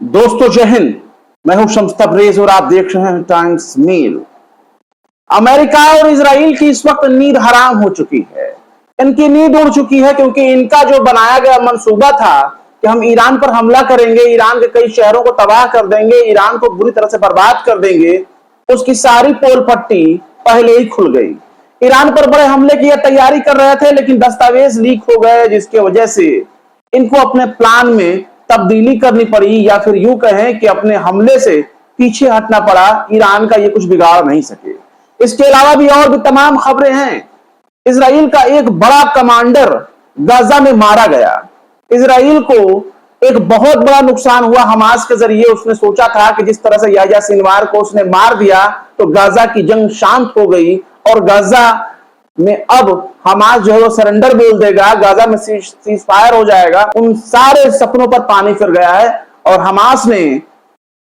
दोस्तों जय हिंद। मैं हूं शम्स तबरेज और आप देख रहे हैं टाइम्स मेल। अमेरिका और इजराइल की इस वक्त नींद हराम हो चुकी है। इनकी नींद उड़ चुकी है क्योंकि इनका जो बनाया गया मंसूबा था कि हम ईरान पर हमला करेंगे, ईरान के कई शहरों को तबाह कर देंगे, ईरान को बुरी तरह से बर्बाद कर देंगे, उसकी सारी पोल पट्टी पहले ही खुल गई। ईरान पर बड़े हमले की तैयारी कर रहे थे, लेकिन दस्तावेज लीक हो गए, जिसकी वजह से इनको अपने प्लान में तब्दीली करनी पड़ी, या फिर यूं कहें कि अपने हमले से पीछे हटना पड़ा। ईरान का ये कुछ बिगाड़ नहीं सके। इसके अलावा भी और भी तमाम खबरें हैं। इजराइल का एक बड़ा कमांडर गाजा में मारा गया। इजराइल को एक बहुत बड़ा नुकसान हुआ हमास के जरिए। उसने सोचा था कि जिस तरह से याह्या सिनवार को उसने मार दिया तो गाजा की जंग शांत हो गई और गाजा में अब हमास जो है वो सरेंडर बोल देगा, गाजा में सीज फायर हो जाएगा। उन सारे सपनों पर पानी फिर गया है और हमास ने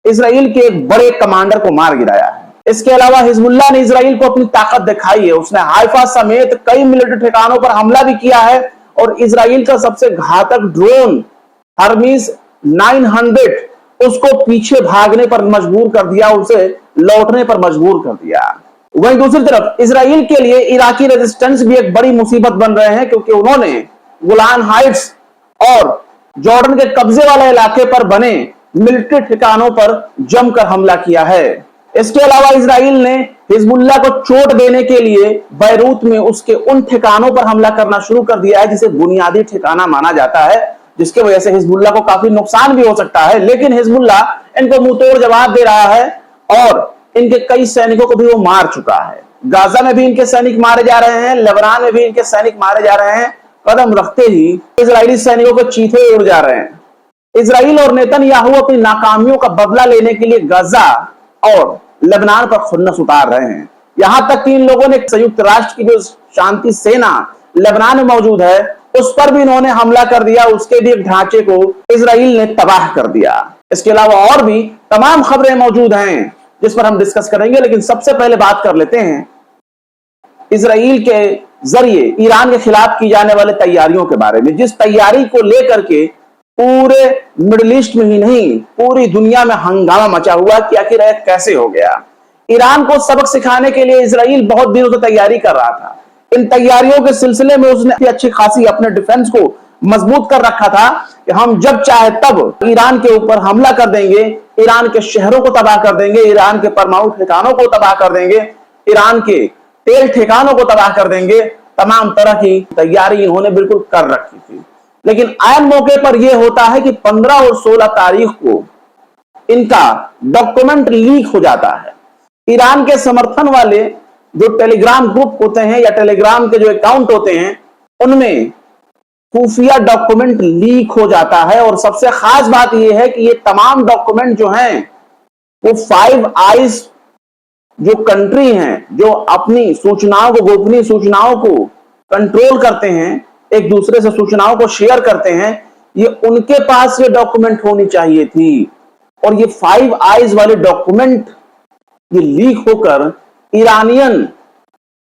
इजराइल के एक बड़े कमांडर को मार गिराया है। इसके अलावा हिजबुल्लाह ने इजराइल को अपनी ताकत दिखाई है। उसने हाइफा समेत कई मिलिट्री ठिकानों पर हमला भी किया है और इजराइल का सबसे घातक ड्रोन हर्मीज 900 उसको पीछे भागने पर मजबूर कर दिया, उसे लौटने पर मजबूर कर दिया। वहीं दूसरी तरफ इजराइल के लिए इराकी रेजिस्टेंस भी एक बड़ी मुसीबत बन रहे हैं, क्योंकि उन्होंने गोलान हाइट्स और जॉर्डन के कब्जे वाले इलाके पर बने मिलिट्री ठिकानों पर जमकर हमला किया है। इसके अलावा इजराइल ने हिजबुल्लाह को चोट देने के लिए बैरूत में उसके उन ठिकानों पर हमला करना शुरू कर दिया है जिसे बुनियादी ठिकाना माना जाता है, जिसके वजह से हिजबुल्लाह को काफी नुकसान भी हो सकता है। लेकिन हिजबुल्लाह इनको मुंहतोड़ जवाब दे रहा है और इनके कई सैनिकों को भी वो मार चुका है। गाजा में भी इनके सैनिक मारे जा रहे हैं, लेबनान में भी इनके सैनिक मारे जा रहे हैं। कदम रखते ही इजरायली सैनिकों को चीथे उड़ जा रहे हैं। इजराइल और नेतन्याहू अपनी नाकामियों का बदला लेने के लिए गाजा और लेबनान पर खुन्नस उतार रहे हैं। यहां तक कि इन लोगों ने संयुक्त राष्ट्र की जो शांति सेना लेबनान में मौजूद है उस पर भी इन्होंने हमला कर दिया। उसके भी एक ढांचे को इजराइल ने तबाह कर दिया। इसके अलावा और भी तमाम खबरें मौजूद हैं जिस पर हम डिस्कस करेंगे, लेकिन सबसे पहले बात कर लेते हैं इजराइल के जरिए ईरान के खिलाफ की जाने वाले तैयारियों के बारे में, जिस तैयारी को लेकर के पूरे मिडिल ईस्ट में ही नहीं पूरी दुनिया में हंगामा मचा हुआ कि आखिर कैसे हो गया। ईरान को सबक सिखाने के लिए इजराइल बहुत दिनों से तैयारी कर रहा था। इन तैयारियों के सिलसिले में उसने अच्छी खासी अपने डिफेंस को मजबूत कर रखा था कि हम जब चाहे तब ईरान के ऊपर हमला कर देंगे, ईरान के शहरों को तबाह कर देंगे, ईरान के परमाणु ठिकानों को तबाह कर देंगे, ईरान के तेल ठिकानों को तबाह कर देंगे। तमाम तरह की तैयारी इन्होंने बिल्कुल कर रखी थी। लेकिन आयन मौके पर यह होता है कि 15 और 16 तारीख को इनका डॉक्यूमेंट लीक हो जाता है। ईरान के समर्थन वाले जो टेलीग्राम ग्रुप होते हैं या टेलीग्राम के जो अकाउंट होते हैं उनमें खुफिया डॉक्यूमेंट लीक हो जाता है। और सबसे खास बात यह है कि ये तमाम डॉक्यूमेंट जो हैं वो फाइव आइज जो कंट्री हैं, जो अपनी सूचनाओं को, गोपनीय सूचनाओं को कंट्रोल करते हैं, एक दूसरे से सूचनाओं को शेयर करते हैं, ये उनके पास ये डॉक्यूमेंट होनी चाहिए थी। और ये फाइव आइज वाले डॉक्यूमेंट ये लीक होकर ईरानियन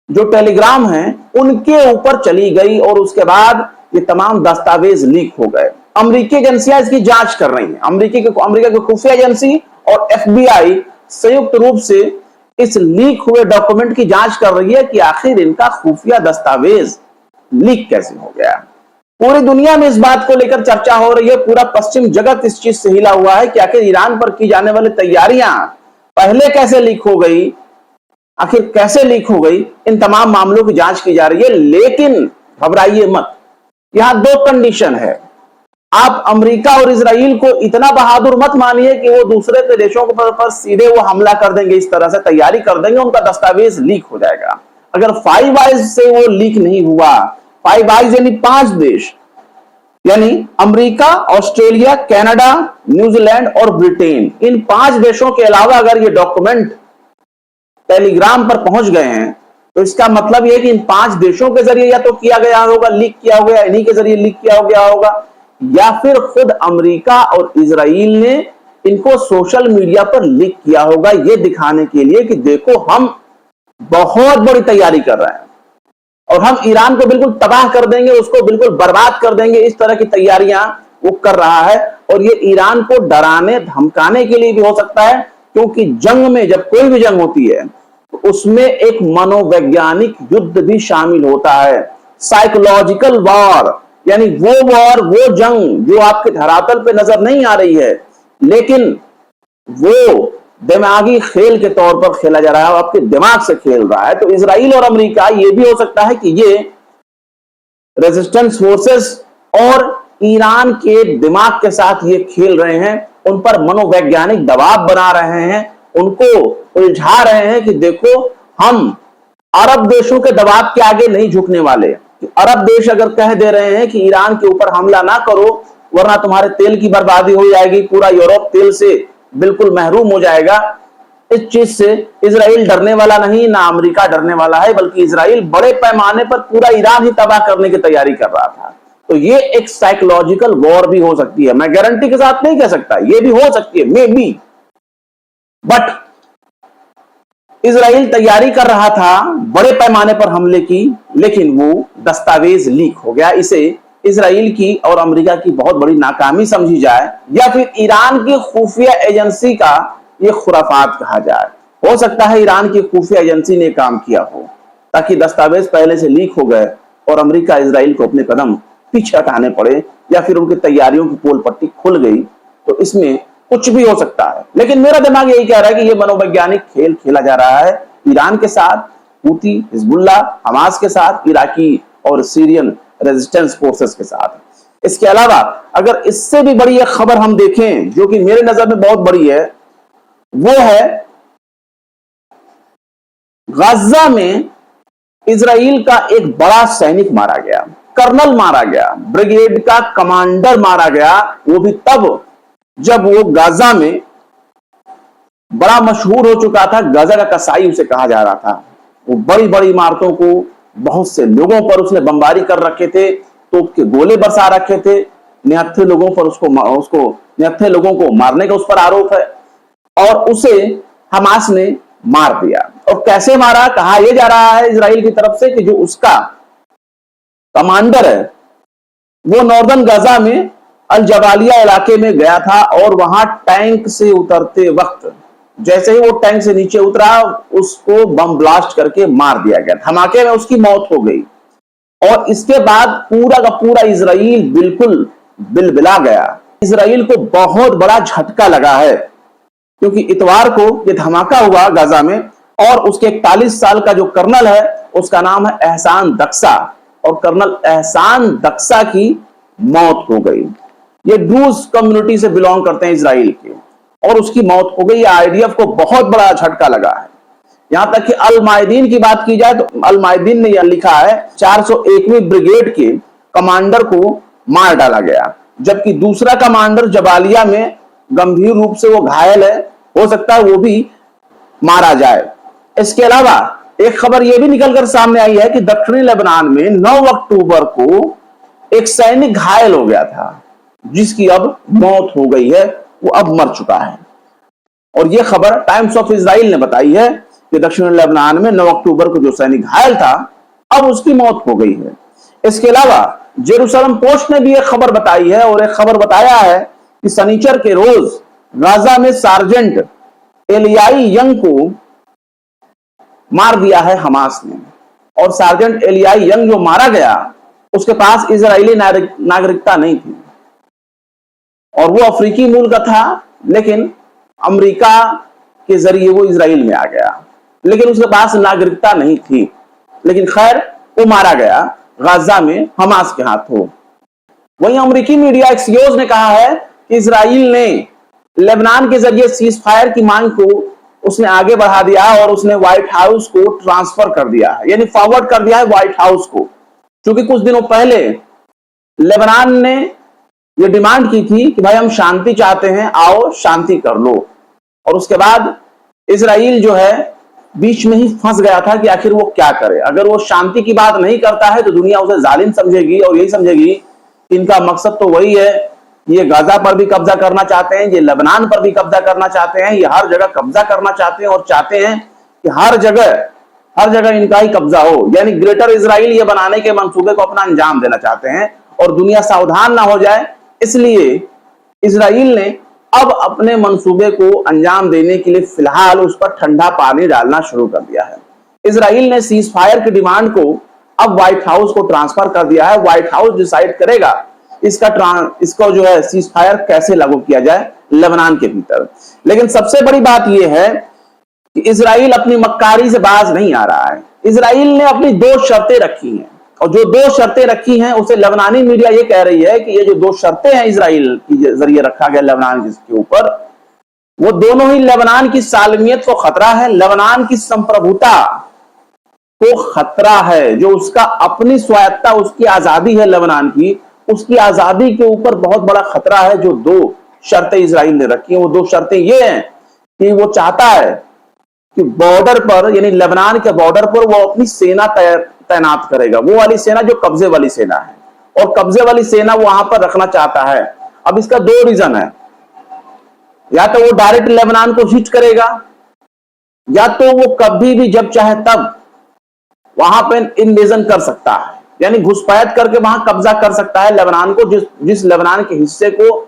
जो टेलीग्राम हैं उनके ऊपर चली गई और उसके बाद ये तमाम दस्तावेज लीक हो गए। अमेरिकी एजेंसियां इसकी जांच कर रही हैं। अमेरिका की खुफिया एजेंसी और FBI संयुक्त रूप से इस लीक हुए डॉक्यूमेंट की जांच कर रही है कि आखिर इनका खुफिया दस्तावेज लीक कैसे हो गया। पूरी दुनिया में इस बात को लेकर चर्चा हो रही है। पूरा पश्चिम जगत इस चीज से हिला हुआ है कि आखिर ईरान पर की जाने वाली तैयारियां पहले कैसे लीक हो गई, आखिर कैसे लीक हो गई। इन तमाम मामलों की जांच की जा रही है। लेकिन घबराइए मत, यहां दो कंडीशन है। आप अमेरिका और इजराइल को इतना बहादुर मत मानिए कि वो दूसरे के देशों पर सीधे वो हमला कर देंगे, इस तरह से तैयारी कर देंगे, उनका दस्तावेज लीक हो जाएगा। अगर फाइव आइज से वो लीक नहीं हुआ, फाइव आइज यानी 5 देश, यानी अमेरिका, ऑस्ट्रेलिया, कनाडा, न्यूजीलैंड और ब्रिटेन, इन 5 देशों के अलावा अगर ये डॉक्यूमेंट टेलीग्राम पर पहुंच गए हैं तो इसका मतलब यह है कि इन 5 देशों के जरिए या तो किया गया होगा, लीक किया होगा, इन्हीं के जरिए लीक किया गया होगा, या फिर खुद अमेरिका और इजराइल ने इनको सोशल मीडिया पर लीक किया होगा, यह दिखाने के लिए कि देखो हम बहुत बड़ी तैयारी कर रहे हैं और हम ईरान को बिल्कुल तबाह कर देंगे, उसको बिल्कुल बर्बाद कर देंगे। इस तरह की तैयारियां वो कर रहा है और ये ईरान को डराने धमकाने के लिए भी हो सकता है, क्योंकि जंग में, जब कोई भी जंग होती है तो उसमें एक मनोवैज्ञानिक युद्ध भी शामिल होता है, साइकोलॉजिकल वॉर। यानी वो वॉर, वो जंग जो आपके धरातल पे नजर नहीं आ रही है, लेकिन वो दिमागी खेल के तौर पर खेला जा रहा है, आपके दिमाग से खेल रहा है। तो इजराइल और अमेरिका, ये भी हो सकता है कि ये रेजिस्टेंस फोर्सेस और ईरान के दिमाग के साथ ये खेल रहे हैं, उन पर मनोवैज्ञानिक दबाव बना रहे हैं, उनको उलझा रहे हैं कि देखो, हम अरब देशों के दबाव के आगे नहीं झुकने वाले। अरब देश अगर कह दे रहे हैं कि ईरान के ऊपर हमला ना करो वरना तुम्हारे तेल की बर्बादी हो जाएगी, पूरा यूरोप तेल से बिल्कुल महरूम हो जाएगा, इस चीज से इजराइल डरने वाला नहीं, ना अमेरिका डरने वाला है, बल्कि इजराइल बड़े पैमाने पर पूरा ईरान ही तबाह करने की तैयारी कर रहा था। तो ये एक साइकोलॉजिकल वॉर भी हो सकती है। मैं गारंटी के साथ नहीं कह सकता, ये भी हो सकती है, मे बी, बट इजराइल तैयारी कर रहा था बड़े पैमाने पर हमले की, लेकिन वो दस्तावेज लीक हो गया। इसे इजराइल की और अमेरिका की बहुत बड़ी नाकामी समझी जाए, या फिर ईरान की खुफिया एजेंसी का ये खुराफात कहा जाए। हो सकता है ईरान की खुफिया एजेंसी ने काम किया हो, ताकि दस्तावेज पहले से लीक हो गए और अमेरिका इजराइल को अपने कदम पीछे हटाने पड़े, या फिर उनकी तैयारियों की पोल पट्टी खुल गई। तो इसमें कुछ भी हो सकता है, लेकिन मेरा दिमाग यही कह रहा है कि यह मनोवैज्ञानिक खेल खेला जा रहा है ईरान के साथ, हूती, हिजबुल्लाह, हमास के साथ, इराकी और सीरियन रेजिस्टेंस फोर्सेस के साथ। इसके अलावा अगर इससे भी बड़ी एक खबर हम देखें, जो कि मेरे नजर में बहुत बड़ी है, वो है गाजा में इजराइल का एक बड़ा सैनिक मारा गया, कर्नल मारा गया, ब्रिगेड का कमांडर मारा गया। वो भी तब जब वो गाजा में बड़ा मशहूर हो चुका था, गाजा का कसाई उसे कहा जा रहा था। वो बड़ी बड़ी इमारतों को, बहुत से लोगों पर उसने बमबारी कर रखे थे, तोप के गोले बरसा रखे थे, निहत्थे लोगों पर उसको निहत्थे लोगों को मारने का उस पर आरोप है, और उसे हमास ने मार दिया। और कैसे मारा, कहा यह जा रहा है इजराइल की तरफ से कि जो उसका कमांडर है वो नॉर्दर्न गाजा में अल जबालिया इलाके में गया था, और वहां टैंक से उतरते वक्त जैसे ही वो टैंक से नीचे उतरा, उसको बम ब्लास्ट करके मार दिया गया। धमाके में उसकी मौत हो गई। और इसके बाद पूरा का पूरा इजराइल बिल्कुल बिलबिला गया। इजराइल को बहुत बड़ा झटका लगा है, क्योंकि इतवार को ये धमाका हुआ गाजा में, और उसके 41 साल का जो कर्नल है उसका नाम है एहसान दक्सा, और कर्नल एहसान दक्सा की मौत हो गई। ये ड्रूज कम्युनिटी से बिलोंग करते हैं इजराइल के, और उसकी मौत हो गई। आईडीएफ को बहुत बड़ा झटका लगा है। यहां तक कि अल मायदीन की बात की जाए तो अल मायदीन ने यह लिखा है 401वीं ब्रिगेड के कमांडर को मार डाला गया, जबकि दूसरा कमांडर जबालिया में गंभीर रूप से वो घायल है, हो सकता है वो भी मारा जाए। इसके अलावा एक खबर यह भी निकलकर सामने आई है कि दक्षिणी लेबनान में 9 अक्टूबर को एक सैनिक घायल हो गया था, जिसकी अब मौत हो गई है, वो अब मर चुका है। और यह खबर टाइम्स ऑफ इजराइल ने बताई है कि दक्षिण लेबनान में 9 अक्टूबर को जो सैनिक घायल था, अब उसकी मौत हो गई है। इसके अलावा जेरूसलम पोस्ट ने भी एक खबर बताई है, और एक खबर बताया है कि शनिचर के रोज गाजा में सार्जेंट एलियाई यंग को मार दिया है हमास ने। और सार्जेंट एलियाई यंग जो मारा गया, उसके पास इजरायली नागरिकता नहीं थी, और वो अफ्रीकी मूल का था, लेकिन अमेरिका के जरिए वो इजराइल में आ गया, लेकिन उसके पास नागरिकता नहीं थी। लेकिन खैर वो मारा गया गाजा में हमास के हाथों। वहीं अमेरिकी मीडिया एक्सियोस ने कहा है कि इजराइल ने लेबनान के जरिए सीज फायर की मांग को उसने आगे बढ़ा दिया, और उसने व्हाइट हाउस को ट्रांसफर कर दिया है, यानी फॉरवर्ड कर दिया है व्हाइट हाउस को। क्योंकि कुछ दिनों पहले लेबनान ने यह डिमांड की थी कि भाई हम शांति चाहते हैं, आओ शांति कर लो। और उसके बाद इजराइल जो है बीच में ही फंस गया था कि आखिर वो क्या करे। अगर वो शांति की बात नहीं करता है तो दुनिया उसे जालिम समझेगी, और यही समझेगी कि इनका मकसद तो वही है, ये गाजा पर भी कब्जा करना चाहते हैं, ये लेबनान पर भी कब्जा करना चाहते हैं, ये हर जगह कब्जा करना चाहते हैं, और चाहते हैं कि हर जगह इनका ही कब्जा हो। यानी ग्रेटर इजराइल ये बनाने के मंसूबे को अपना अंजाम देना चाहते हैं, और दुनिया सावधान ना हो जाए, इसलिए इजराइल ने अब अपने मंसूबे को अंजाम देने के लिए फिलहाल उस पर ठंडा पानी डालना शुरू कर दिया है। इजराइल ने सीज फायर की डिमांड को अब व्हाइट हाउस को ट्रांसफर कर दिया है। व्हाइट हाउस डिसाइड करेगा इसको जो है सीज फायर कैसे लागू किया जाए लेबनान के भीतर। लेकिन सबसे बड़ी बात यह है कि इजराइल अपनी मक्कारी से बाज नहीं आ रहा है। इजराइल ने अपनी 2 शर्तें रखी हैं, और जो 2 शर्तें रखी हैं उसे लेबनानी मीडिया ये कह रही है कि ये जो 2 शर्तें हैं इजराइल के जरिए रखा गया लेबनान के ऊपर, वो दोनों ही लेबनान की सालमियत को खतरा है, लेबनान की संप्रभुता को खतरा है। जो उसका अपनी स्वायत्ता, उसकी आजादी है लेबनान की, उसकी आजादी के ऊपर बहुत बड़ा खतरा है। जो 2 शर्तें इजराइल ने रखी हैं वो 2 शर्तें ये हैं कि वो चाहता है कि बॉर्डर पर, यानी लेबनान के बॉर्डर पर वो अपनी सेना तैनात करेगा, वो वाली सेना जो कब्जे वाली सेना है, और कब्जे वाली सेना वो वहां पर रखना चाहता है। अब इसका 2 रीजन है, या तो वो डायरेक्ट लेबनान को हिट करेगा, या तो वो कभी भी जब चाहे तब वहां पर इन्वेजन कर सकता है, यानी घुसपैठ करके वहां कब्जा कर सकता है लेबनान को, जिस लेबनान के हिस्से को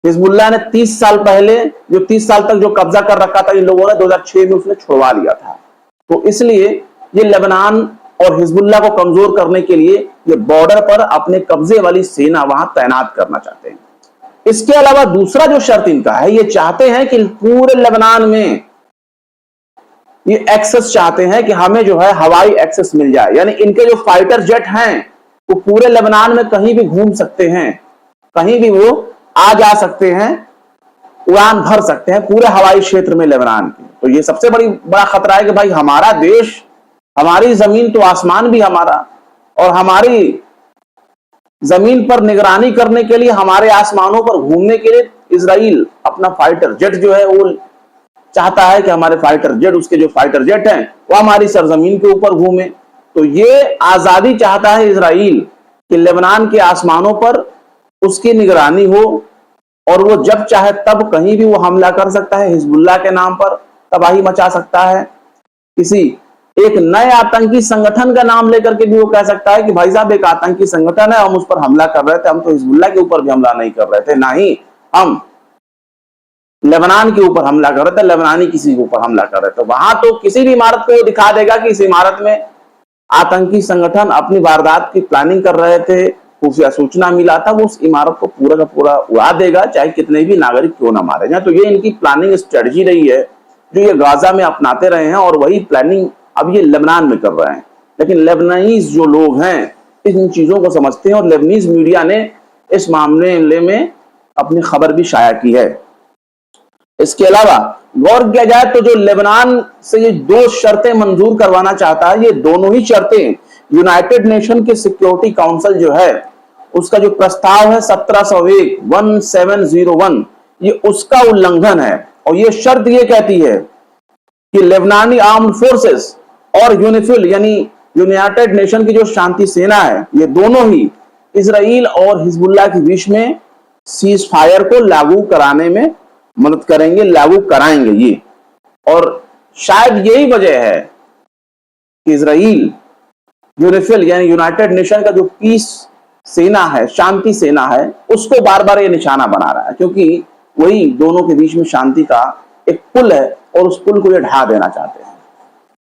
हिजबुल्लाह ने 30 साल पहले, जो 30 साल तक जो कब्जा कर रखा था इन लोगों ने, 2006 में उसने छुड़वा लिया था। तो इसलिए ये लेबनान और हिजबुल्लाह को कमजोर करने के लिए ये बॉर्डर पर अपने कब्जे वाली सेना वहां तैनात करना चाहते हैं। इसके अलावा दूसरा जो शर्त इनका है, ये चाहते हैं कि पूरे लेबनान में ये एक्सेस चाहते हैं कि हमें जो है हवाई एक्सेस मिल जाए, यानी इनके जो फाइटर जेट हैं वो पूरे लेबनान में कहीं भी घूम सकते हैं, कहीं भी वो आ जा सकते हैं, उड़ान भर सकते हैं पूरे हवाई क्षेत्र में लेबनान की। तो ये सबसे बड़ा खतरा है कि भाई हमारा देश, हमारी जमीन तो आसमान भी हमारा, और हमारी जमीन पर निगरानी करने के लिए, हमारे आसमानों पर घूमने के लिए इजराइल अपना फाइटर जेट जो है वो चाहता है कि हमारे फाइटर जेट, उसके जो फाइटर जेट हैं वो हमारी सरजमीन के ऊपर घूमे। तो ये आजादी चाहता है इजराइल कि लेबनान के आसमानों पर उसकी निगरानी हो, और वो जब चाहे तब कहीं भी वो हमला कर सकता है, हिजबुल्लाह के नाम पर तबाही मचा सकता है, किसी एक नए आतंकी संगठन का नाम लेकर के भी वो कह सकता है कि भाई साहब एक आतंकी संगठन है, हम उस पर हमला कर रहे थे, हम तो हिजबुल्लाह के ऊपर भी हमला नहीं कर रहे थे, ना ही हम लेबनान के ऊपर हमला कर रहे थे, लेबनानी किसी के ऊपर हमला कर रहे थे। वहां तो किसी भी इमारत को दिखा देगा कि इस इमारत में आतंकी संगठन अपनी वारदात की प्लानिंग कर रहे थे, खुफिया सूचना मिला था, वो उस इमारत को पूरा का पूरा उड़ा देगा, चाहे कितने भी नागरिक क्यों ना मारे जाए। तो ये इनकी प्लानिंग स्ट्रेटजी रही है जो ये गाजा में अपनाते रहे हैं, और वही प्लानिंग अब ये लेबनान में कर रहे हैं। लेकिन लेबनानीज जो लोग हैं इन चीजों को समझते हैं, और लेबनीज मीडिया ने इस मामले में अपनी खबर भी शाया की है। इसके अलावा गौर किया जाए तो जो लेबनान से ये 2 शर्तें मंजूर करवाना चाहता है, ये दोनों ही शर्तें यूनाइटेड नेशन के सिक्योरिटी काउंसिल जो है उसका जो प्रस्ताव है 1701 ये उसका उल्लंघन है। और ये शर्त ये कहती है कि लेबनानी आर्म्ड फोर्सेस और यूनिफिल यानी यूनाइटेड नेशन की जो शांति सेना है, ये दोनों ही इजराइल और हिजबुल्लाह के बीच में सीज फायर को लागू कराने में मदद करेंगे, लागू कराएंगे ये। और शायद यही वजह है कि इजराइल यूनिफिल यानी यूनाइटेड नेशन का जो पीस सेना है, शांति सेना है, उसको बार बार ये निशाना बना रहा है, क्योंकि वही दोनों के बीच में शांति का एक पुल है और उस पुल को ये ढा देना चाहते हैं।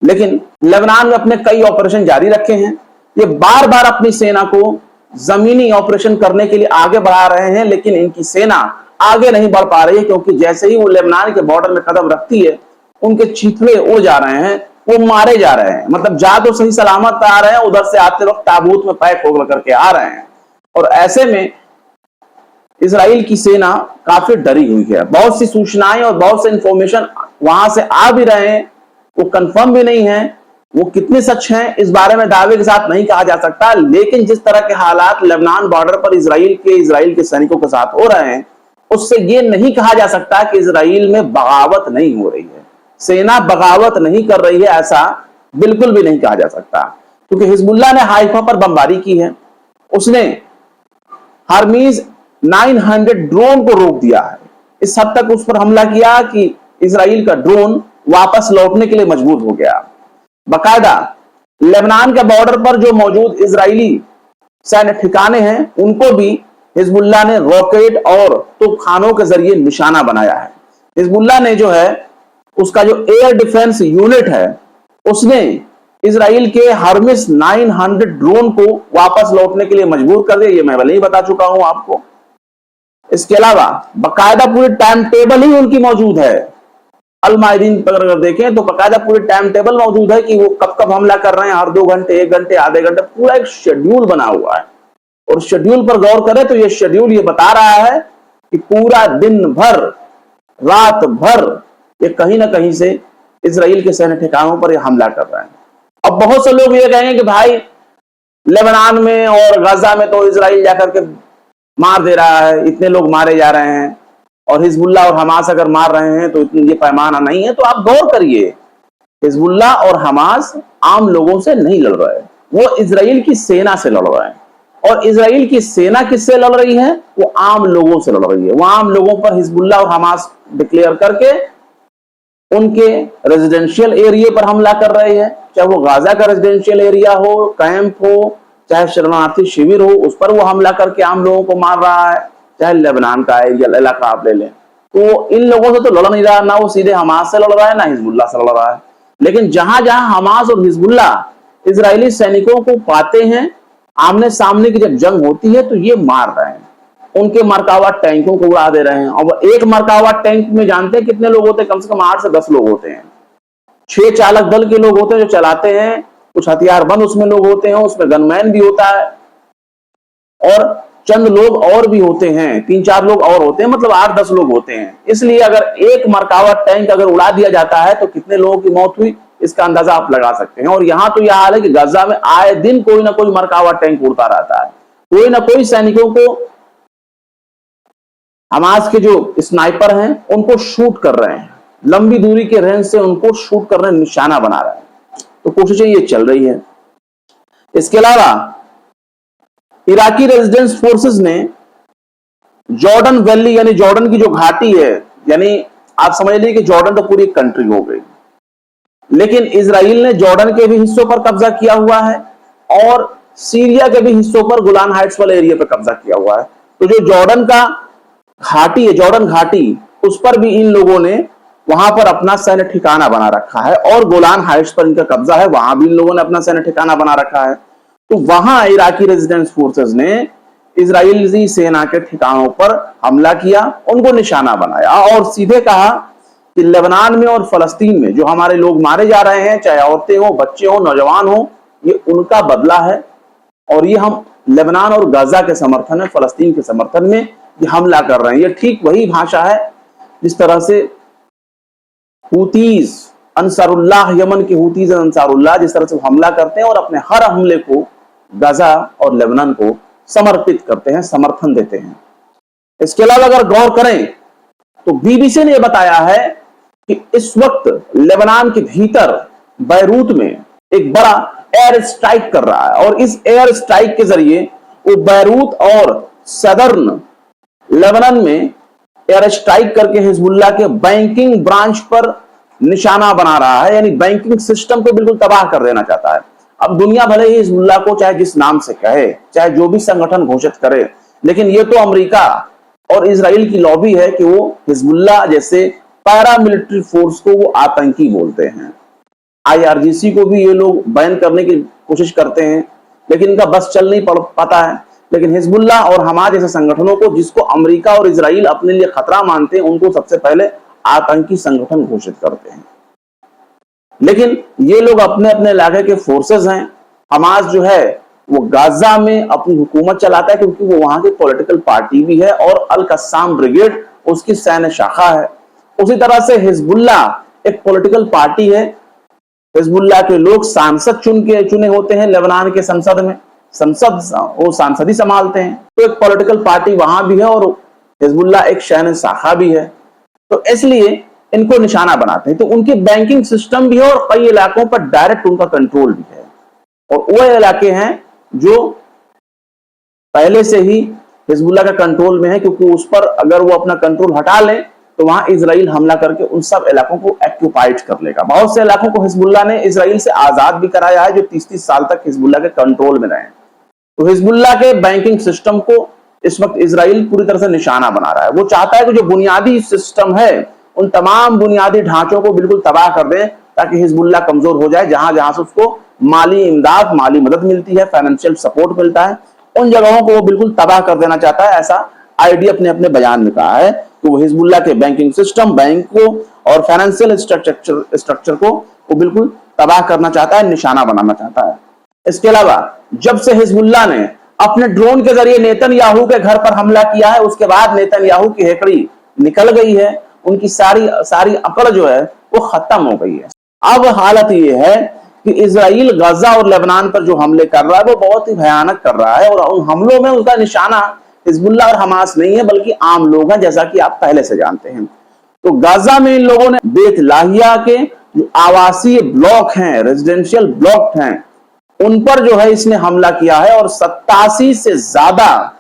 लेकिन लेबनान में अपने कई ऑपरेशन जारी रखे हैं, ये बार बार अपनी सेना को जमीनी ऑपरेशन करने के लिए आगे बढ़ा रहे हैं, लेकिन इनकी सेना आगे नहीं बढ़ पा रही है, क्योंकि जैसे ही वो लेबनान के बॉर्डर में कदम रखती है उनके चीथड़े उड़ जा रहे हैं, वो मारे जा रहे हैं। मतलब जा तो सही सलामत आ रहे हैं, उधर से आते वक्त ताबूत में पैक होकर करके आ रहे हैं। और ऐसे में इजराइल की सेना काफी डरी हुई है। बहुत सी सूचनाएं और बहुत से इंफॉर्मेशन वहां से आ भी रहे हैं, वो कंफर्म भी नहीं है, वो कितने सच हैं इस बारे में दावे के साथ नहीं कहा जा सकता। लेकिन जिस तरह के हालात लेबनान बॉर्डर पर इजराइल के सैनिकों के साथ हो रहे हैं, उससे ये नहीं कहा जा सकता कि इजराइल में बगावत नहीं हो रही है, सेना बगावत नहीं कर रही है, ऐसा बिल्कुल भी नहीं कहा जा सकता। क्योंकि हिजबुल्लाह ने हाइफा पर बमबारी की है, उसने हर्मीज 900 ड्रोन को रोक दिया है, इस हद तक उस पर हमला किया कि इजराइल का ड्रोन वापस लौटने के लिए मजबूर हो गया। बाकायदा लेबनान के बॉर्डर पर जो मौजूद इजरायली सैन्य ठिकाने हैं उनको भी हिजबुल्लाह ने रॉकेट और तोपखानों के जरिए निशाना बनाया है। हिजबुल्लाह ने जो है उसका जो एयर डिफेंस यूनिट है उसने इजराइल के हर्मिस 900 ड्रोन को वापस लौटने के लिए मजबूर कर दिया। ये मैं पहले ही बता चुका हूं आपको। इसके अलावा बाकायदा पूरी टाइम टेबल ही उनकी मौजूद है। अल माहिदीन पर अगर देखें तो बाकायदा पूरी टाइम टेबल मौजूद है कि वो कब कब हमला कर रहे हैं, हर 2 घंटे, 1 घंटे, आधे घंटे, पूरा एक शेड्यूल बना हुआ है। और शेड्यूल पर गौर करें तो ये शेड्यूल ये बता रहा है कि पूरा दिन भर, रात भर ये कहीं ना कहीं से इजराइल के सैन्य ठिकानों पर ये हमला कर रहे हैं। अब बहुत से लोग ये कहेंगे कि भाई लेबनान में और गाजा में तो इजराइल जाकर के मार दे रहा है, इतने लोग मारे जा रहे हैं, और हिजबुल्लाह और हमास अगर मार रहे हैं तो इतनी ये पैमाना नहीं है। तो आप गौर करिए, हिजबुल्लाह और हमास आम लोगों से नहीं लड़ रहे, वो इजराइल की सेना से लड़ रहे हैं। और इजराइल की सेना किससे लड़ रही है? वो आम लोगों से लड़ रही है। वो आम लोगों पर हिजबुल्लाह और हमास डिक्लेयर करके उनके रेजिडेंशियल एरिया पर हमला कर रहे हैं, चाहे वो गाजा का रेजिडेंशियल एरिया हो, कैंप हो, चाहे शरणार्थी शिविर हो, उस पर वो हमला करके आम लोगों को मार रहा है, चाहे लेबनान का इलाका आप ले लें। तो इन लोगों से तो लड़ नहीं रहा, ना वो सीधे हमास से लड़ रहा है, ना हिजबुल्लाह से लड़ रहा है। लेकिन जहां जहां हमास और हिजबुल्लाह इजरायली सैनिकों को पाते हैं, आमने सामने की जब जंग होती है तो ये मार रहे हैं, उनके मरकावा टैंकों को उड़ा दे रहे हैं। और एक मरकावा टैंक में जानते हैं कितने लोग होते हैं? कम से कम 8 से 10 लोग होते हैं। 6 चालक दल के लोग होते हैं जो चलाते हैं, कुछ हथियारबंद उसमें लोग होते हैं, उसमें गनमैन भी होता है, और चंद लोग और भी होते हैं, 3-4 लोग और होते हैं, मतलब 8-10 लोग होते हैं। इसलिए अगर एक मरकावा टैंक अगर उड़ा दिया जाता है तो कितने लोगों की मौत हुई, इसका अंदाजा आप लगा सकते हैं। और यहां तो यह हाल है कि गाजा में आए दिन कोई ना कोई मरकावा टैंक उड़ता रहता है, कोई ना कोई सैनिकों को, हमास के जो स्नाइपर हैं उनको शूट कर रहे हैं, लंबी दूरी के रेंज से उनको शूट कर रहे हैं, निशाना बना रहे हैं। तो कोशिशें ये चल रही है। इसके अलावा इराकी रेजिडेंस फोर्सेस ने जॉर्डन वैली, यानी जॉर्डन की जो घाटी है, यानी आप समझ लीजिए कि जॉर्डन तो पूरी कंट्री हो गई, लेकिन इजराइल ने जॉर्डन के भी हिस्सों पर कब्जा किया हुआ है और सीरिया के भी हिस्सों पर, गोलान हाइट्स वाले एरिया पर कब्जा किया हुआ है। तो जो जॉर्डन का घाटी है, जॉर्डन घाटी, उस पर भी इन लोगों ने वहां पर अपना सैन्य ठिकाना बना रखा है, और गोलान हाइट्स पर इनका कब्जा है, वहां भी इन लोगों ने अपना सैन्य ठिकाना बना रखा है। तो वहां इराकी रेजिडेंस फोर्सेस ने इजरायली सेना के ठिकानों पर हमला किया, उनको निशाना बनाया और सीधे कहा कि लेबनान में और फलस्तीन में जो हमारे लोग मारे जा रहे हैं, चाहे औरतें हो, बच्चे हो, नौजवान हो, ये उनका बदला है, और ये हम लेबनान और गाजा के समर्थन में, फलस्तीन के समर्थन में ये हमला कर रहे हैं। ये ठीक वही भाषा है जिस तरह से हुतीज अंसारुल्लाह, यमन के हुतीज अंसारुल्लाह जिस तरह से हमला करते हैं और अपने हर हमले को गाजा और लेबनान को समर्पित करते हैं, समर्थन देते हैं। इसके अलावा अगर गौर करें तो बीबीसी ने यह बताया है कि इस वक्त लेबनान के भीतर बैरूत में एक बड़ा एयर स्ट्राइक कर रहा है, और इस एयर स्ट्राइक के जरिए वो बैरूत और सदर्न लेबनान में एयर स्ट्राइक करके हिजबुल्लाह के बैंकिंग ब्रांच पर निशाना बना रहा है, यानी बैंकिंग सिस्टम को बिल्कुल तबाह कर देना चाहता है। अब दुनिया भले ही हिजबुल्लाह को चाहे जिस नाम से कहे, चाहे जो भी संगठन घोषित करे, लेकिन ये तो अमेरिका और इजराइल की लॉबी है कि वो हिजबुल्लाह जैसे पैरामिलिट्री फोर्स को वो आतंकी बोलते हैं। IRGC को भी ये लोग बैन करने की कोशिश करते हैं, लेकिन इनका बस चल नहीं पाता है। लेकिन हिजबुल्लाह और हमास जैसे संगठनों को, जिसको अमेरिका और इजराइल अपने लिए खतरा मानते हैं, उनको सबसे पहले आतंकी संगठन घोषित करते हैं। लेकिन ये लोग अपने अपने इलाके के फोर्सेस हैं। हमास जो है वो गाजा में अपनी हुकूमत चलाता है, क्योंकि वो वहां की पॉलिटिकल पार्टी भी है, और अल कस्साम ब्रिगेड उसकी सैन्य शाखा है। उसी तरह से हिजबुल्लाह एक पॉलिटिकल पार्टी है। हिजबुल्लाह के लोग सांसद चुने होते हैं लेबनान के संसद में, संसद वो सांसद ही संभालते हैं। तो एक पॉलिटिकल पार्टी वहां भी है और हिजबुल्लाह एक सैन्य शाखा भी है, तो इसलिए इनको निशाना बनाते हैं। तो उनकी बैंकिंग सिस्टम भी है और कई इलाकों पर डायरेक्ट उनका कंट्रोल भी है, और वो इलाके हैं जो पहले से ही हिजबुल्लाह का कंट्रोल में है, क्योंकि उस पर अगर वो अपना कंट्रोल हटा ले तो वहां इजराइल हमला करके उन सब इलाकों को एक्यूपाइड कर लेगा। बहुत से इलाकों को हिजबुल्लाह ने इजराइल से आजाद भी कराया है, जो 30-30 साल तक हिजबुल्लाह के कंट्रोल में रहे। तो हिजबुल्लाह के बैंकिंग सिस्टम को इस वक्त इजराइल पूरी तरह से निशाना बना रहा है। वो चाहता है कि जो बुनियादी सिस्टम है उन तमाम बुनियादी ढांचों को बिल्कुल तबाह कर दें ताकि हिजबुल्ला कमजोर हो जाए। जहां जहां से उसको माली इमदाद, माली मदद मिलती है, फाइनेंशियल सपोर्ट मिलता है, उन जगहों को वो बिल्कुल तबाह कर देना चाहता है। ऐसा आईडी अपने अपने बयान में कहा है कि वो हिजबुल्ला के बैंकिंग सिस्टम, बैंक को और फाइनेंशियल स्ट्रक्चर को वो बिल्कुल तबाह करना चाहता है, निशाना बनाना चाहता है। इसके अलावा जब से हिजबुल्ला ने अपने ड्रोन के जरिए नेतन्याहू के घर पर हमला किया है, उसके बाद नेतन्याहू की हेकड़ी निकल गई है, उनकी सारी अकड़ जो है वो खत्म हो गई है। अब हालत ये है कि इजराइल गाजा और लेबनान पर जो हमले कर रहा है वो बहुत ही भयानक कर रहा है, और उन हमलों में उसका निशाना हिजबुल्ला और हमास नहीं है बल्कि आम लोग हैं, जैसा कि आप पहले से जानते हैं। तो गाजा में इन लोगों ने बेत लाहिया के जो आवासीय ब्लॉक हैं, रेजिडेंशियल ब्लॉक हैं, उन पर जो है इसने हमला किया है और 87 से ज्यादा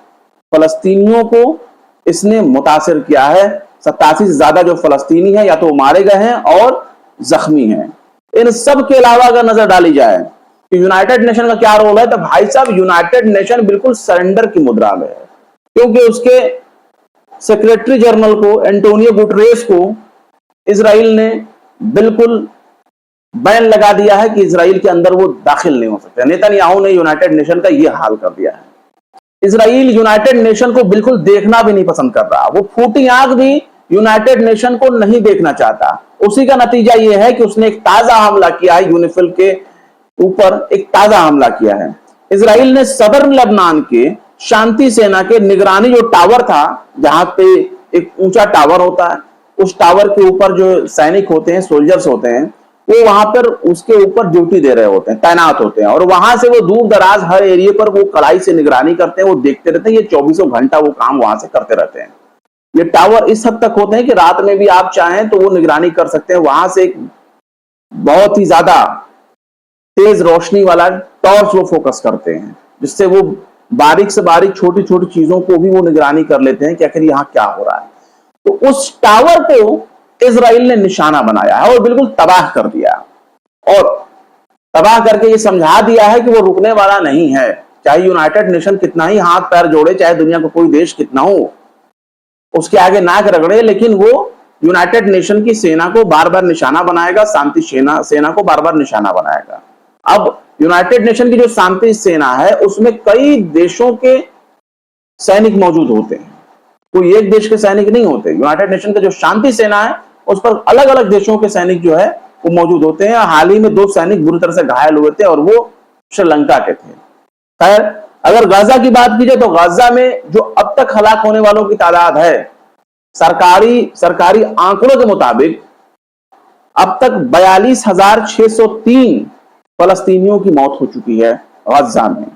फलस्तीनियों को इसने मुतासिर किया है। 87 से ज्यादा जो फलस्तीनी है या तो मारे गए हैं और जख्मी हैं। इन सब के अलावा अगर नजर डाली जाए कि यूनाइटेड नेशन का क्या रोल है, तो भाई साहब यूनाइटेड नेशन बिल्कुल सरेंडर की मुद्रा में है, क्योंकि उसके सेक्रेटरी जनरल को, एंटोनियो गुटरेस को, इजराइल ने बिल्कुल बैन लगा दिया है कि इजराइल के अंदर वो दाखिल नहीं हो सकते। नेतन्याहू ने यूनाइटेड नेशन का ये हाल कर दिया है। इजराइल यूनाइटेड नेशन को बिल्कुल देखना भी नहीं पसंद कर रहा, वो फूटी आंख भी यूनाइटेड नेशन को नहीं देखना चाहता। उसी का नतीजा ये है कि उसने एक ताजा हमला किया है, यूनिफिल के ऊपर एक ताजा हमला किया है। इजराइल ने सदर्न लेबनान के शांति सेना के निगरानी जो टावर था, जहां पे एक ऊंचा टावर होता है, उस टावर के ऊपर जो सैनिक होते हैं, सोल्जर्स होते हैं, वो वहां पर उसके ऊपर ड्यूटी दे रहे होते हैं, तैनात होते हैं, और वहां से वो दूर दराज हर एरिया पर वो कड़ाई से निगरानी करते हैं, वो देखते रहते हैं। ये 24 घंटा वो काम वहां से करते रहते हैं। ये टावर इस हद तक होते हैं कि रात में भी आप चाहें तो वो निगरानी कर सकते हैं। वहां से एक बहुत ही ज्यादा तेज रोशनी वाला टॉर्च वो फोकस करते हैं, जिससे वो बारीक से बारीक छोटी छोटी चीजों को भी वो निगरानी कर लेते हैं कि आखिर यहाँ क्या हो रहा है। तो उस टावर को इजराइल ने निशाना बनाया है और बिल्कुल तबाह कर दिया, और तबाह करके ये समझा दिया है कि वो रुकने वाला नहीं है। चाहे यूनाइटेड नेशन कितना ही हाथ पैर जोड़े, चाहे दुनिया का कोई देश कितना हो उसके आगे नाक रगड़े, लेकिन वो यूनाइटेड नेशन की सेना को बार बार निशाना बनाएगा, शांति सेना को बार बार निशाना बनाएगा। अब यूनाइटेड नेशन की जो शांति सेना है उसमें कई देशों के सैनिक मौजूद होते हैं, कोई एक देश के सैनिक नहीं होते। यूनाइटेड नेशन का जो शांति सेना है उस पर अलग अलग देशों के सैनिक जो है वो मौजूद होते हैं। हाल ही में 2 सैनिक बुरी तरह से घायल हुए थे और वो श्रीलंका के थे। खैर, अगर गाजा की बात की जाए तो गाजा में जो अब तक हलाक होने वालों की तादाद है, सरकारी आंकड़ों के मुताबिक अब तक 42,603 फलस्तीनियों की मौत हो चुकी है गाजा में।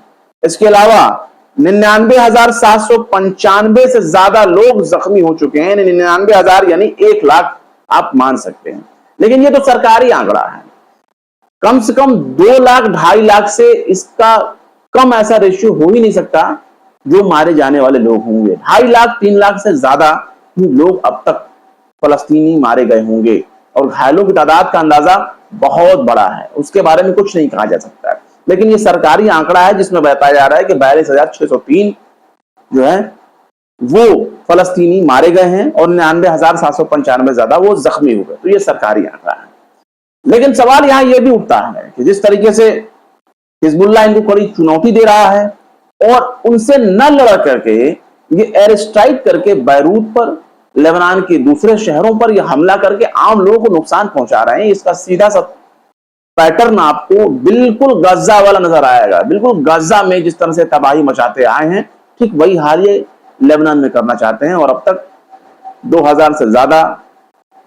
इसके अलावा 99,795 से ज्यादा लोग जख्मी हो चुके हैं। 99,000 यानी 1 लाख आप मान सकते हैं, लेकिन ये तो सरकारी आंकड़ा है। कम से कम 2 लाख 2.5 लाख से इसका कम ऐसा रेशियो हो ही नहीं सकता जो मारे जाने वाले लोग होंगे। 2.5 लाख 3 लाख से ज्यादा लोग अब तक फलस्तीनी मारे गए होंगे, और घायलों की तादाद का अंदाजा बहुत बड़ा है, उसके बारे में कुछ नहीं कहा जा सकता है। लेकिन ये सरकारी आंकड़ा है जिसमें बताया जा रहा है कि 42,603 जो है वो फलस्तीनी मारे गए हैं और 99,795 ज्यादा वो जख्मी हो गए। तो ये सरकारी आंकड़ा है। लेकिन सवाल यहां यह भी उठता है कि जिस तरीके से हिजबुल्ला इनको कड़ी चुनौती दे रहा है और उनसे न लड़ करके ये एयर स्ट्राइक करके बैरूत पर, लेबनान के दूसरे शहरों पर यह हमला करके आम लोगों को नुकसान पहुंचा रहे हैं, इसका सीधा सा पैटर्न आपको बिल्कुल गाजा वाला नजर आएगा। बिल्कुल गाजा में जिस तरह से तबाही मचाते आए हैं, ठीक वही हाल ये लेबनान में करना चाहते हैं, और अब तक 2000 से ज्यादा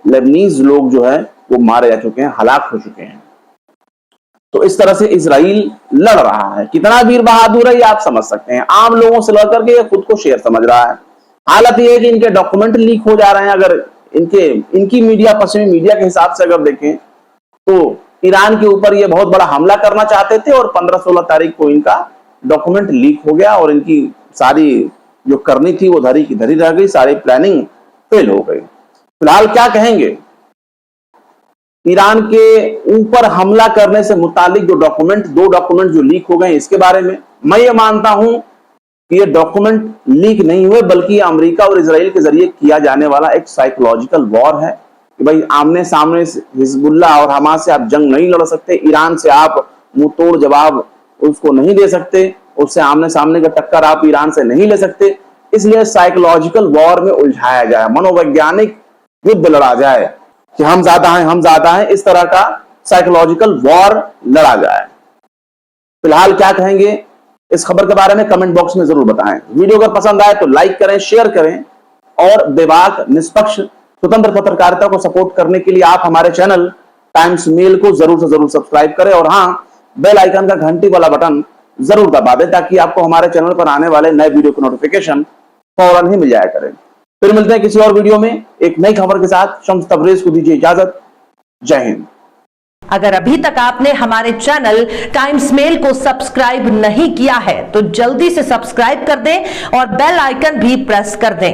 लेबनीज लोग जो है वो मारे जा चुके हैं, हलाक हो चुके हैं। तो इस तरह से इजराइल लड़ रहा है। कितना वीर बहादुर है ये आप समझ सकते हैं। आम लोगों से लड़ करके ये खुद को शेर समझ रहा है। हालत यह है कि इनके डॉक्यूमेंट लीक हो जा रहे हैं। अगर इनकी मीडिया, पश्चिमी मीडिया के हिसाब से अगर देखें तो ईरान के ऊपर ये बहुत बड़ा हमला करना चाहते थे, और 15-16 तारीख को इनका डॉक्यूमेंट लीक हो गया और इनकी सारी जो करनी थी वो धरी की धरी रह गई, सारी प्लानिंग फेल हो गई। फिलहाल क्या कहेंगे ईरान के ऊपर हमला करने से मुतालिक जो 2 डॉक्यूमेंट जो लीक हो गए इसके बारे में? मैं ये मानता हूं कि ये डॉक्यूमेंट लीक नहीं हुए, बल्कि अमेरिका और इजराइल के जरिए किया जाने वाला एक साइकोलॉजिकल वॉर है कि भाई आमने सामने हिजबुल्लाह और हमास से आप जंग नहीं लड़ सकते, ईरान से आप मुंह तोड़ जवाब उसको नहीं दे सकते, उससे आमने सामने का टक्कर आप ईरान से नहीं ले सकते। इसलिए साइकोलॉजिकल वॉर में उलझाया जाए, मनोवैज्ञानिक युद्ध लड़ा जाए कि हम ज्यादा हैं, इस तरह का साइकोलॉजिकल वॉर लड़ा जाए। फिलहाल क्या कहेंगे इस खबर के बारे में कमेंट बॉक्स में जरूर बताएं। वीडियो अगर पसंद आए तो लाइक करें, शेयर करें और बेबाक निष्पक्ष स्वतंत्र पत्रकारिता को सपोर्ट करने के लिए आप हमारे चैनल टाइम्स मेल को जरूर से जरूर सब्सक्राइब करें और हां, बेल आइकन का घंटी वाला बटन जरूर दबा दें ताकि आपको हमारे चैनल पर आने वाले नए वीडियो की नोटिफिकेशन फौरन ही मिल जाया करें। फिर मिलते हैं किसी और वीडियो में एक नई खबर के साथ। शम्स तबरेज को दीजिए इजाजत। जय हिंद। अगर अभी तक आपने हमारे चैनल टाइम्स मेल को सब्सक्राइब नहीं किया है तो जल्दी से सब्सक्राइब कर दें और बेल आइकन भी प्रेस कर दें।